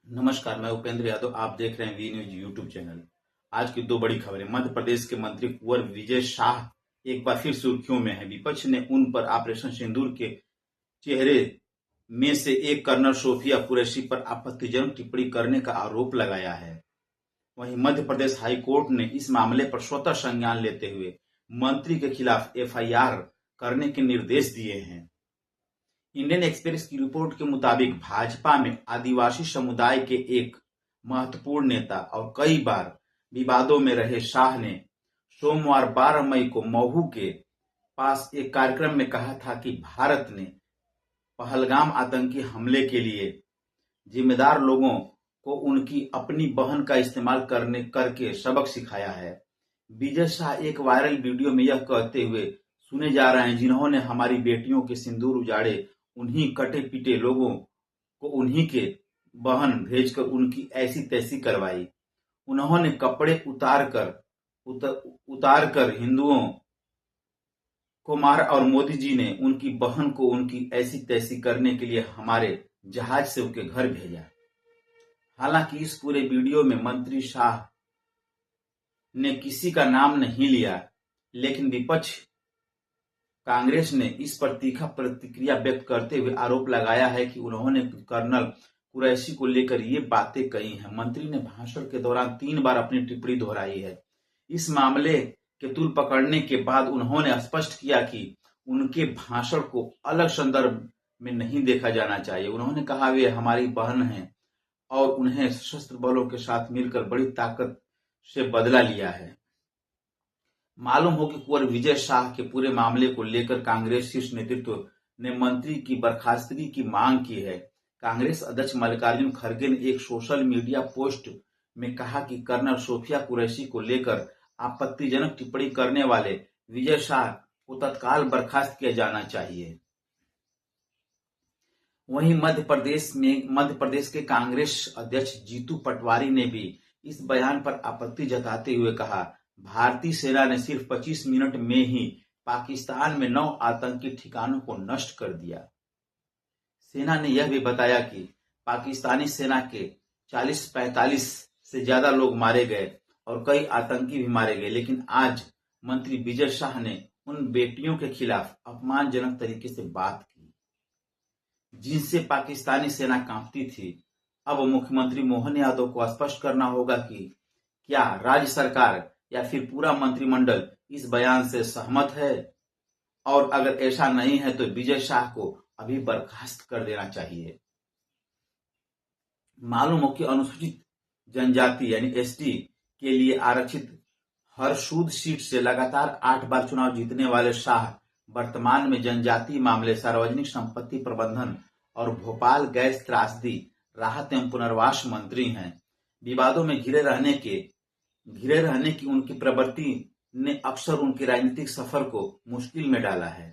नमस्कार, मैं उपेंद्र यादव। आप देख रहे हैं वी न्यूज यूट्यूब चैनल। आज की दो बड़ी खबरें। मध्य प्रदेश के मंत्री कुंवर विजय शाह एक बार फिर सुर्खियों में है। विपक्ष ने उन पर ऑपरेशन सिंदूर के चेहरे में से एक कर्नल सोफिया कुरैशी पर आपत्तिजनक टिप्पणी करने का आरोप लगाया है। वहीं मध्य प्रदेश हाई कोर्ट ने इस मामले पर स्वतः संज्ञान लेते हुए मंत्री के खिलाफ एफआईआर करने के निर्देश दिए हैं। इंडियन एक्सप्रेस की रिपोर्ट के मुताबिक भाजपा में आदिवासी समुदाय के एक महत्वपूर्ण नेता और कई बार विवादों में रहे शाह ने सोमवार 12 मई को महू के पास एक कार्यक्रम में कहा था कि भारत ने पहलगाम आतंकी हमले के लिए जिम्मेदार लोगों को उनकी अपनी बहन का इस्तेमाल करके सबक सिखाया है। विजय शाह एक वायरल वीडियो में यह कहते हुए सुने जा रहे हैं, जिन्होंने हमारी बेटियों के सिंदूर उजाड़े, उन्हीं कटे पीटे लोगों को उन्हीं के बहन भेजकर उनकी ऐसी तैसी करवाई। उन्होंने कपड़े उतार कर हिंदुओं को मारा और मोदी जी ने उनकी बहन को उनकी ऐसी तैसी करने के लिए हमारे जहाज से उनके घर भेजा। हालांकि इस पूरे वीडियो में मंत्री शाह ने किसी का नाम नहीं लिया, लेकिन विपक्ष कांग्रेस ने इस पर तीखा प्रतिक्रिया व्यक्त करते हुए आरोप लगाया है कि उन्होंने कर्नल कुरैशी को लेकर ये बातें कही हैं। मंत्री ने भाषण के दौरान 3 बार अपनी टिप्पणी दोहराई है। इस मामले के तूल पकड़ने के बाद उन्होंने स्पष्ट किया कि उनके भाषण को अलग संदर्भ में नहीं देखा जाना चाहिए। उन्होंने कहा, वे हमारी बहन हैं और उन्हें सशस्त्र बलों के साथ मिलकर बड़ी ताकत से बदला लिया है। मालूम हो कि कुंवर विजय शाह के पूरे मामले को लेकर कांग्रेस शीर्ष नेतृत्व ने मंत्री की बर्खास्तगी की मांग की है। कांग्रेस अध्यक्ष मल्लिकार्जुन खड़गे ने एक सोशल मीडिया पोस्ट में कहा कि कर्नल सोफिया कुरैशी को लेकर आपत्तिजनक टिप्पणी करने वाले विजय शाह को तत्काल बर्खास्त किया जाना चाहिए। वहीं मध्य प्रदेश के कांग्रेस अध्यक्ष जीतू पटवारी ने भी इस बयान पर आपत्ति जताते हुए कहा, भारतीय सेना ने सिर्फ 25 मिनट में ही पाकिस्तान में 9 आतंकी ठिकानों को नष्ट कर दिया। सेना ने यह भी बताया कि पाकिस्तानी सेना के 40-45 से ज्यादा लोग मारे गए और कई आतंकी भी मारे गए, लेकिन आज मंत्री विजय शाह ने उन बेटियों के खिलाफ अपमानजनक तरीके से बात की जिनसे पाकिस्तानी सेना कांपती थी। अब मुख्यमंत्री मोहन यादव को स्पष्ट करना होगा कि क्या राज्य सरकार या फिर पूरा मंत्रिमंडल इस बयान से सहमत है, और अगर ऐसा नहीं है तो विजय शाह को अभी बर्खास्त कर देना चाहिए। मालूम हो कि अनुसूचित जनजाति यानी एसटी के लिए आरक्षित हरसूद सीट से लगातार 8 बार चुनाव जीतने वाले शाह वर्तमान में जनजातीय मामले, सार्वजनिक संपत्ति प्रबंधन और भोपाल गैस त्रासदी राहत एवं पुनर्वास मंत्री हैं। विवादों में घिरे रहने की उनकी प्रवृत्ति ने अक्सर उनके राजनीतिक सफर को मुश्किल में डाला है।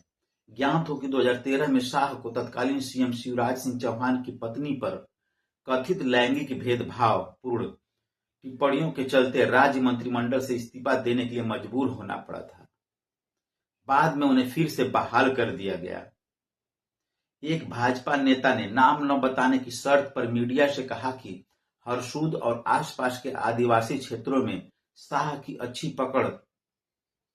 ज्ञात हो कि 2013 में शाह को तत्कालीन सीएम शिवराज सिंह चौहान की पत्नी पर कथित लैंगिक भेदभाव पूर्ण टिप्पणियों के चलते राज्य मंत्रिमंडल से इस्तीफा देने के लिए मजबूर होना पड़ा था। बाद में उन्हें फिर से बहाल कर दिया गया। एक भाजपा नेता ने नाम न बताने की शर्त पर मीडिया से कहा कि हरसूद और आसपास के आदिवासी क्षेत्रों में शाह की अच्छी पकड़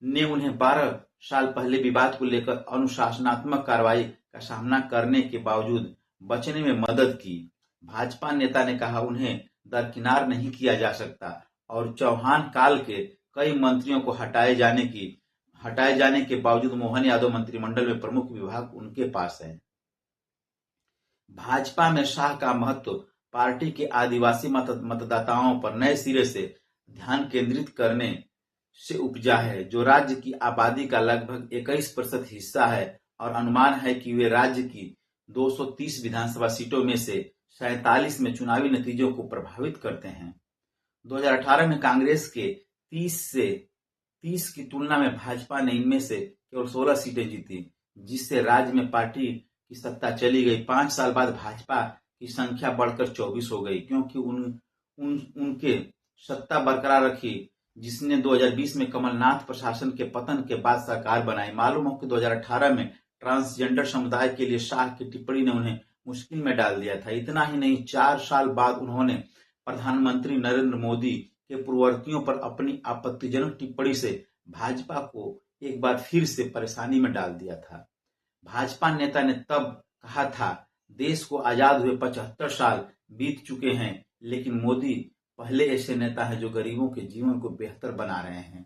ने उन्हें 12 साल पहले विवाद को लेकर अनुशासनात्मक कार्रवाई का सामना करने के बावजूद बचने में मदद की। भाजपा नेता ने कहा, उन्हें दरकिनार नहीं किया जा सकता और चौहान काल के कई मंत्रियों को हटाए जाने के बावजूद मोहन यादव मंत्रिमंडल में प्रमुख विभाग उनके पास है। भाजपा में शाह का महत्व पार्टी के आदिवासी मतदाताओं पर नए सिरे से ध्यान केंद्रित करने से उपजा है, जो राज्य की आबादी का लगभग 21% हिस्सा है, और अनुमान है कि वे राज्य की 230 विधानसभा सीटों में से 47 में चुनावी नतीजों को प्रभावित करते हैं। 2018 में कांग्रेस के 30 की तुलना में भाजपा ने इनमें से केवल 16 सीटें जीती, जिससे राज्य में पार्टी की सत्ता चली गई। 5 साल बाद भाजपा की संख्या बढ़कर 24 हो गई, क्योंकि उनके सत्ता बरकरार रखी, जिसने 2020 में कमलनाथ प्रशासन के पतन के बाद सरकार बनाई। मालूम हो कि 2018 में ट्रांसजेंडर समुदाय के लिए शाह की टिप्पणी ने उन्हें मुश्किल में डाल दिया था। इतना ही नहीं, 4 साल बाद उन्होंने प्रधानमंत्री नरेंद्र मोदी के पूर्ववर्तियों पर अपनी आपत्तिजनक टिप्पणी से भाजपा को एक बार फिर से परेशानी में डाल दिया था। भाजपा नेता ने तब कहा था, देश को आजाद हुए 75 साल बीत चुके हैं, लेकिन मोदी पहले ऐसे नेता हैं जो गरीबों के जीवन को बेहतर बना रहे हैं।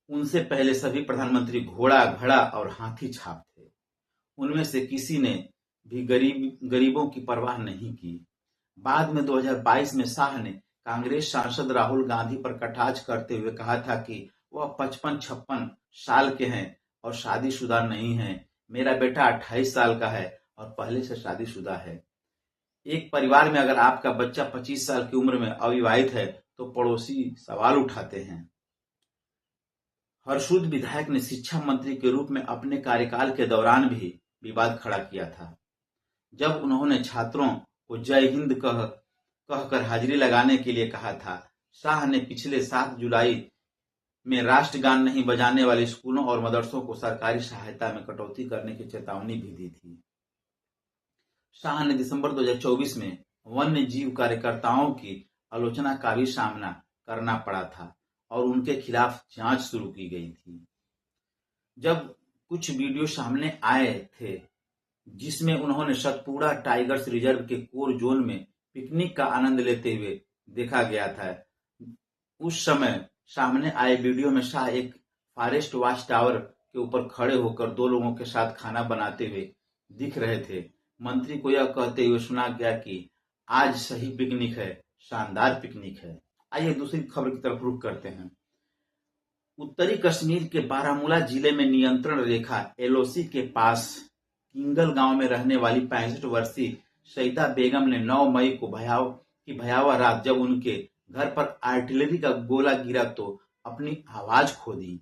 उनसे पहले सभी प्रधानमंत्री घोड़ा, घड़ा और हाथी छाप थे। उनमें से किसी ने भी गरीबों की परवाह नहीं की। बाद में 2022 में शाह ने कांग्रेस सांसद राहुल गांधी पर कटाक्ष करते हुए कहा था कि वह 55-56 साल के हैं और शादीशुदा नहीं हैं। मेरा बेटा 28 साल का है और पहले से शादीशुदा है। एक परिवार में अगर आपका बच्चा 25 साल की उम्र में अविवाहित है तो पड़ोसी सवाल उठाते हैं। हरसुद विधायक ने शिक्षा मंत्री के रूप में अपने कार्यकाल के दौरान भी विवाद खड़ा किया था। जब उन्होंने छात्रों को जय हिंद कहकर हाजिरी लगाने के लिए कहा था। शाह ने पिछले 7 जुलाई में राष्ट्रगान नहीं बजाने वाले स्कूलों और मदरसों को सरकारी सहायता में कटौती करने की चेतावनी भी दी थी। शाह ने दिसंबर 2024 में वन्य जीव कार्यकर्ताओं की आलोचना का भी सामना करना पड़ा था और उनके खिलाफ जांच शुरू की गई थी। जब कुछ वीडियो सामने आए थे जिसमें उन्होंने सतपुड़ा टाइगर्स रिजर्व के कोर जोन में पिकनिक का आनंद लेते हुए देखा गया था। उस समय सामने आए वीडियो में शाह एक फॉरेस्ट वॉच टावर के ऊपर खड़े होकर 2 लोगों के साथ खाना बनाते हुए दिख रहे थे। मंत्री को यह कहते हुए सुना गया कि आज सही पिकनिक है, शानदार पिकनिक है। आइए दूसरी खबर की तरफ रुख करते हैं। उत्तरी कश्मीर के बारामूला जिले में नियंत्रण रेखा एलओसी के पास किंगल गांव में रहने वाली 65 वर्षीय सईदा बेगम ने 9 मई को भयावह रात जब उनके घर पर आर्टिलरी का गोला गिरा तो अपनी आवाज खो दी।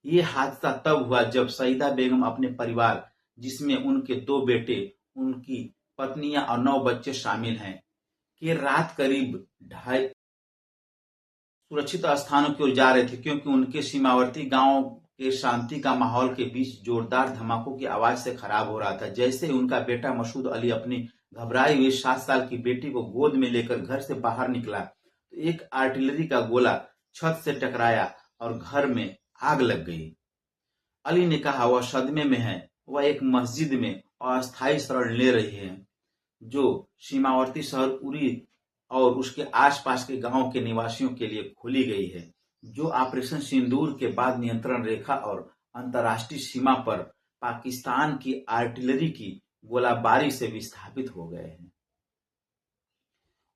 ये हादसा तब हुआ जब सईदा बेगम अपने परिवार, जिसमें उनके 2 बेटे, उनकी पत्नियां और 9 बच्चे शामिल हैं, कि रात करीब 2:30 सुरक्षित स्थानों की ओर जा रहे थे, क्योंकि उनके सीमावर्ती गांव के शांति का माहौल के बीच जोरदार धमाकों की आवाज से खराब हो रहा था। जैसे ही उनका बेटा मसूद अली अपनी घबराई हुई 7 साल की बेटी को गोद में लेकर घर से बाहर निकला तो एक आर्टिलरी का गोला छत से टकराया और घर में आग लग गई। अली ने कहा वह सदमे में है। वह एक मस्जिद में अस्थायी शरण ले रही है जो सीमावर्ती शहर उरी और उसके आसपास के गांव के निवासियों के लिए खोली गई है, जो ऑपरेशन सिंदूर के बाद नियंत्रण रेखा और अंतर्राष्ट्रीय सीमा पर पाकिस्तान की आर्टिलरी की गोलाबारी से विस्थापित हो गए हैं।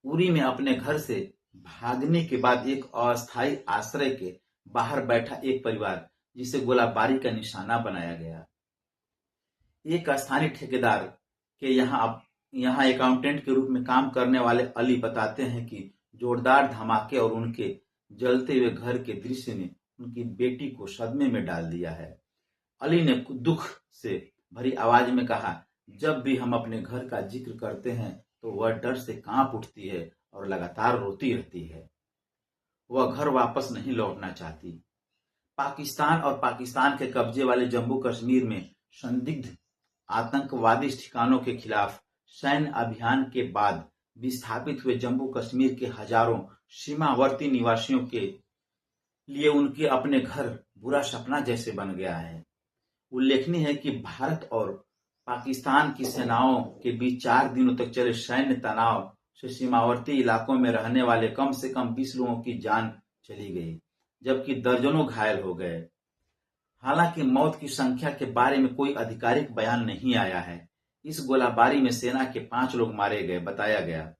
उरी में अपने घर से भागने के बाद एक अस्थायी आश्रय के बाहर बैठा एक परिवार, जिसे गोलाबारी का निशाना बनाया गया। एक स्थानीय ठेकेदार के यहाँ अकाउंटेंट के रूप में काम करने वाले अली बताते हैं कि जोरदार धमाके और उनके जलते हुए घर के दृश्य ने उनकी बेटी को सदमे में डाल दिया है। अली ने दुख से भरी आवाज में कहा, जब भी हम अपने घर का जिक्र करते हैं तो वह डर से कांप उठती है और लगातार रोती रहती है। वह घर वापस नहीं लौटना चाहती। पाकिस्तान और पाकिस्तान के कब्जे वाले जम्मू कश्मीर में संदिग्ध आतंकवादी ठिकानों के खिलाफ सैन्य अभियान के बाद विस्थापित हुए जम्मू कश्मीर के हजारों सीमावर्ती निवासियों के लिए उनके अपने घर बुरा सपना जैसे बन गया है। उल्लेखनीय है कि भारत और पाकिस्तान की सेनाओं के बीच 4 दिनों तक चले सैन्य तनाव से सीमावर्ती इलाकों में रहने वाले कम से कम 20 लोगों की जान चली गई, जबकि दर्जनों घायल हो गए। हालांकि मौत की संख्या के बारे में कोई आधिकारिक बयान नहीं आया है। इस गोलाबारी में सेना के 5 लोग मारे गए बताया गया।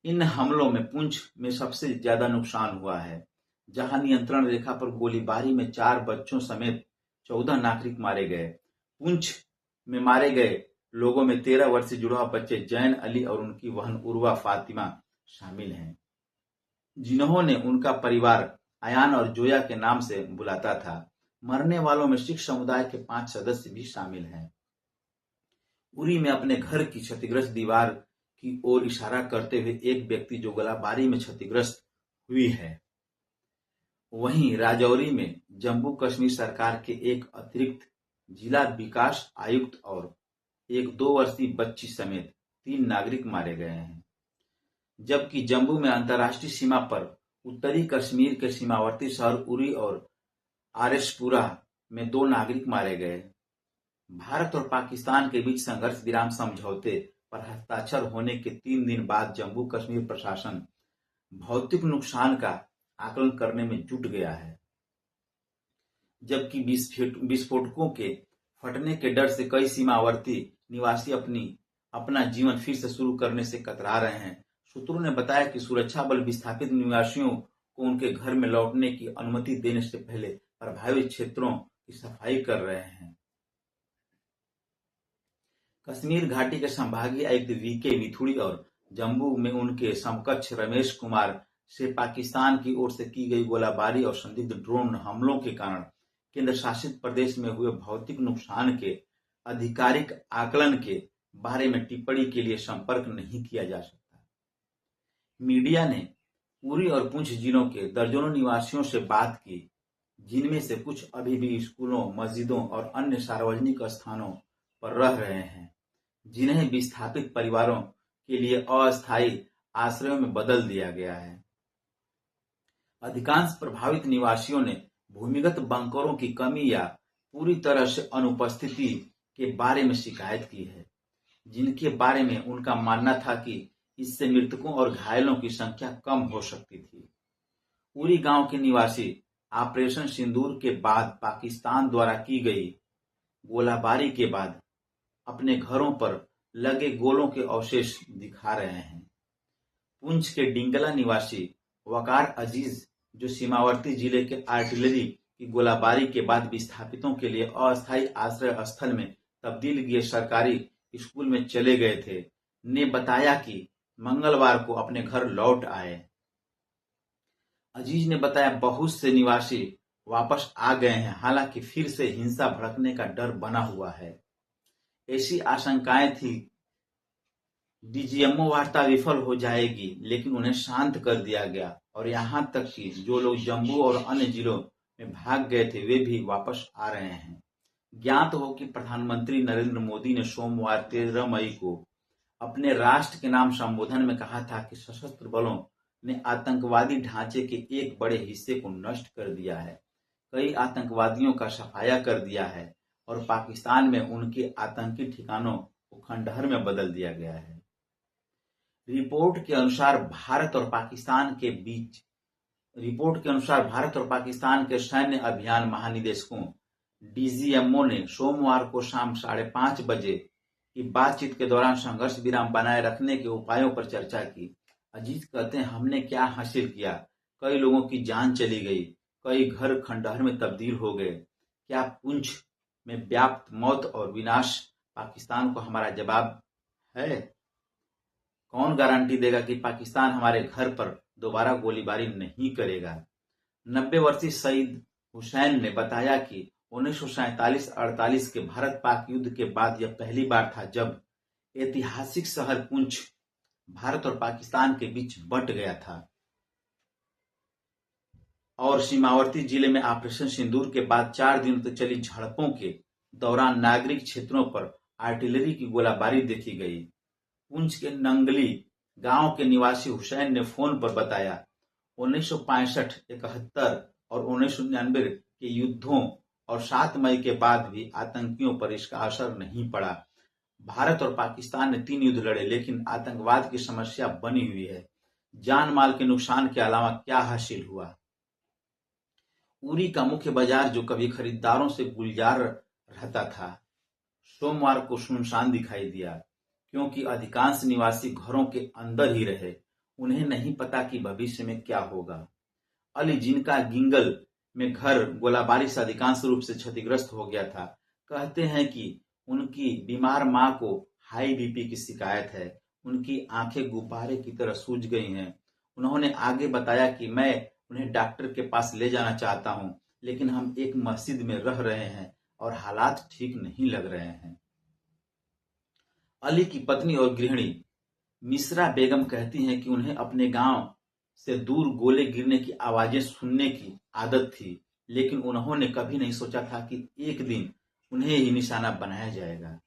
इन हमलों में पुंछ में सबसे ज्यादा नुकसान हुआ है, जहां नियंत्रण रेखा पर गोलीबारी में 4 बच्चों समेत 14 नागरिक मारे गए। पुंछ में मारे गए लोगों में 13 वर्षीय जुड़वा बच्चे जैन अली और उनकी बहन उर्वा फातिमा शामिल हैं, जिन्होंने उनका परिवार आयान और जोया के नाम से बुलाता था। मरने वालों में सिख समुदाय के 5 सदस्य भी शामिल हैं। उरी में अपने घर की क्षतिग्रस्त दीवार की ओर इशारा करते हुए एक व्यक्ति जो गोलाबारी में क्षतिग्रस्त हुई है। वहीं राजौरी में जम्मू कश्मीर सरकार के एक अतिरिक्त जिला विकास आयुक्त और एक 2 वर्षीय बच्ची समेत 3 नागरिक मारे गए हैं, जबकि जम्मू में अंतर्राष्ट्रीय सीमा पर उत्तरी कश्मीर के सीमावर्ती शहर उरी और आरएसपुरा में 2 नागरिक मारे गए। भारत और पाकिस्तान के बीच संघर्ष विराम समझौते पर हस्ताक्षर होने के 3 दिन बाद जम्मू कश्मीर प्रशासन भौतिक नुकसान का आकलन करने में जुट गया है, जबकि विस्फोटकों के फटने के डर से कई सीमावर्ती निवासी अपना जीवन फिर से शुरू करने से कतरा रहे हैं। सूत्रों ने बताया कि सुरक्षा बल विस्थापित निवासियों को उनके घर में लौटने की अनुमति देने से पहले प्रभावित क्षेत्रों की सफाई कर रहे हैं। कश्मीर घाटी के संभागीय आयुक्त वीके विथुड़ी और जम्मू में उनके समकक्ष रमेश कुमार से पाकिस्तान की ओर से की गई गोलाबारी और संदिग्ध ड्रोन हमलों के कारण केंद्र शासित प्रदेश में हुए भौतिक नुकसान के आधिकारिक आकलन के बारे में टिप्पणी के लिए संपर्क नहीं किया जा सकता। मीडिया ने उरी और पुंछ जिलों के दर्जनों निवासियों से बात की, जिनमें से कुछ अभी भी स्कूलों, मस्जिदों और अन्य सार्वजनिक स्थानों पर रह रहे हैं, जिन्हें विस्थापित परिवारों के लिए अस्थायी आश्रयों में बदल दिया गया है। अधिकांश प्रभावित निवासियों ने भूमिगत बंकरों की कमी या पूरी तरह से अनुपस्थिति के बारे में शिकायत की है, जिनके बारे में उनका मानना था कि इससे मृतकों और घायलों की संख्या कम हो सकती थी। उरी गांव के निवासी ऑपरेशन सिंदूर के बाद पाकिस्तान द्वारा की गई गोलाबारी के बाद अपने घरों पर लगे गोलों के अवशेष दिखा रहे हैं। पुंछ के डिंगला निवासी वकार अजीज, जो सीमावर्ती जिले के आर्टिलरी की गोलाबारी के बाद विस्थापितों के लिए अस्थायी आश्रय स्थल में तब्दील किए सरकारी स्कूल में चले गए थे, ने बताया कि मंगलवार को अपने घर लौट आए। अजीज ने बताया बहुत से निवासी वापस आ गए हैं, हालांकि फिर से हिंसा भड़कने का डर बना हुआ है। ऐसी आशंकाएं थी डीजीएमओ वार्ता विफल हो जाएगी, लेकिन उन्हें शांत कर दिया गया और यहां तक कि जो लोग जम्मू और अन्य जिलों में भाग गए थे वे भी वापस आ रहे हैं। ज्ञात हो कि प्रधानमंत्री नरेंद्र मोदी ने सोमवार 13 मई को अपने राष्ट्र के नाम संबोधन में कहा था कि सशस्त्र बलों ने आतंकवादी ढांचे के एक बड़े हिस्से को नष्ट कर दिया है, कई आतंकवादियों का सफाया कर दिया है और पाकिस्तान में उनके आतंकी ठिकानों को खंडहर में बदल दिया गया है। रिपोर्ट के अनुसार भारत और पाकिस्तान के सैन्य अभियान महानिदेशकों डीजीएमओ ने सोमवार को शाम 5:30 बजे की बातचीत के दौरान संघर्ष विराम बनाए रखने के उपायों पर चर्चा की। अजीत कहते हैं, हमने क्या हासिल किया? कई लोगों की जान चली गई, कई घर खंडहर में तब्दील हो गए। क्या पुंछ में व्याप्त मौत और विनाश पाकिस्तान को हमारा जवाब है? कौन गारंटी देगा कि पाकिस्तान हमारे घर पर दोबारा गोलीबारी नहीं करेगा? 90 वर्षीय सईद हुसैन ने बताया कि 1947-48 के भारत पाक युद्ध के बाद यह पहली बार था जब ऐतिहासिक शहर पुंछ भारत और पाकिस्तान के बीच बंट गया था और सीमावर्ती जिले में ऑपरेशन सिंदूर के बाद 4 दिनों तक चली झड़पों के दौरान नागरिक क्षेत्रों पर आर्टिलरी की गोलाबारी देखी गई। पुंछ के नंगली गांव के निवासी हुसैन ने फोन पर बताया, 1965, 71 और 1999 के युद्धों और 7 मई के बाद भी आतंकियों पर इसका असर नहीं पड़ा। भारत और पाकिस्तान ने 3 युद्ध लड़े, लेकिन आतंकवाद की समस्या बनी हुई है। जान माल के नुकसान के अलावा क्या हासिल हुआ? उरी का मुख्य बाजार, जो कभी खरीदारों से गुलजार रहता था, सोमवार को सुनसान दिखाई दिया, क्योंकि अधिकांश निवासी घरों के अंदर ही रहे। उन्हें नहीं पता कि भविष्य में क्या होगा। अली, जिनका गिंगल में घर गोलाबारी से अधिकांश रूप से क्षतिग्रस्त हो गया था, कहते हैं कि उनकी बीमार मां को हाई बीपी की शिकायत है। उनकी आंखें गुब्बारे की तरह सूज गई हैं। उन्होंने आगे बताया कि मैं उन्हें डॉक्टर के पास ले जाना चाहता हूं, लेकिन हम एक मस्जिद में रह रहे हैं और हालात ठीक नहीं लग रहे हैं। अली की पत्नी और गृहिणी मिश्रा बेगम कहती हैं कि उन्हें अपने गांव से दूर गोले गिरने की आवाजें सुनने की आदत थी, लेकिन उन्होंने कभी नहीं सोचा था कि एक दिन उन्हें ही निशाना बनाया जाएगा।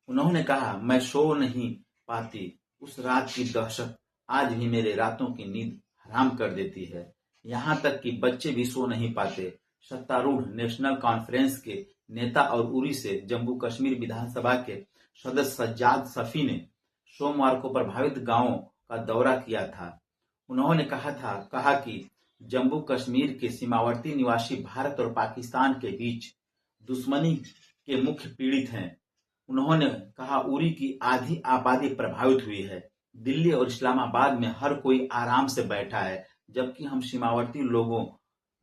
उन्होंने कहा, मैं सो नहीं पाती, उस रात की दहशत आज भी मेरे रातों की नींद हराम कर देती है। यहाँ तक कि बच्चे भी सो नहीं पाते। सत्तारूढ़ नेशनल कॉन्फ्रेंस के नेता और उरी से जम्मू कश्मीर विधानसभा के सदस्य सज्जाद शफी ने सोमवार को प्रभावित गांवों का दौरा किया था। उन्होंने कहा कि जम्मू कश्मीर के सीमावर्ती निवासी भारत और पाकिस्तान के बीच दुश्मनी के मुख्य पीड़ित हैं। उन्होंने कहा, उरी की आधी आबादी प्रभावित हुई है। दिल्ली और इस्लामाबाद में हर कोई आराम से बैठा है, जबकि हम सीमावर्ती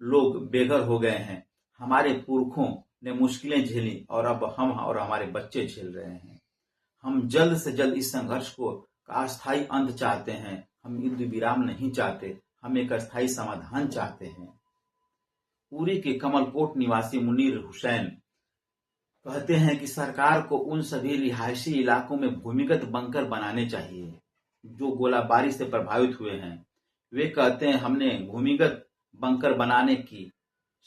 लोग बेघर हो गए हैं। हमारे पुरखों ने मुश्किलें झेली और अब हम और हमारे बच्चे झेल रहे हैं। हम जल्द से जल्द इस संघर्ष का अस्थायी अंत चाहते हैं। हम युद्ध विराम नहीं चाहते, हम एक अस्थायी समाधान चाहते हैं। उरी के कमलकोट निवासी मुनीर हुसैन कहते हैं कि सरकार को उन सभी रिहायशी इलाकों में भूमिगत बंकर बनाने चाहिए जो गोलाबारी से प्रभावित हुए हैं। वे कहते हैं, हमने भूमिगत बंकर बनाने की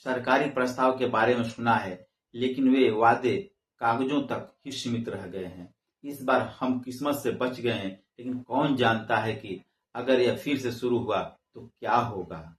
सरकारी प्रस्ताव के बारे में सुना है, लेकिन वे वादे कागजों तक ही सीमित रह गए हैं। इस बार हम किस्मत से बच गए हैं, लेकिन कौन जानता है कि अगर यह फिर से शुरू हुआ तो क्या होगा।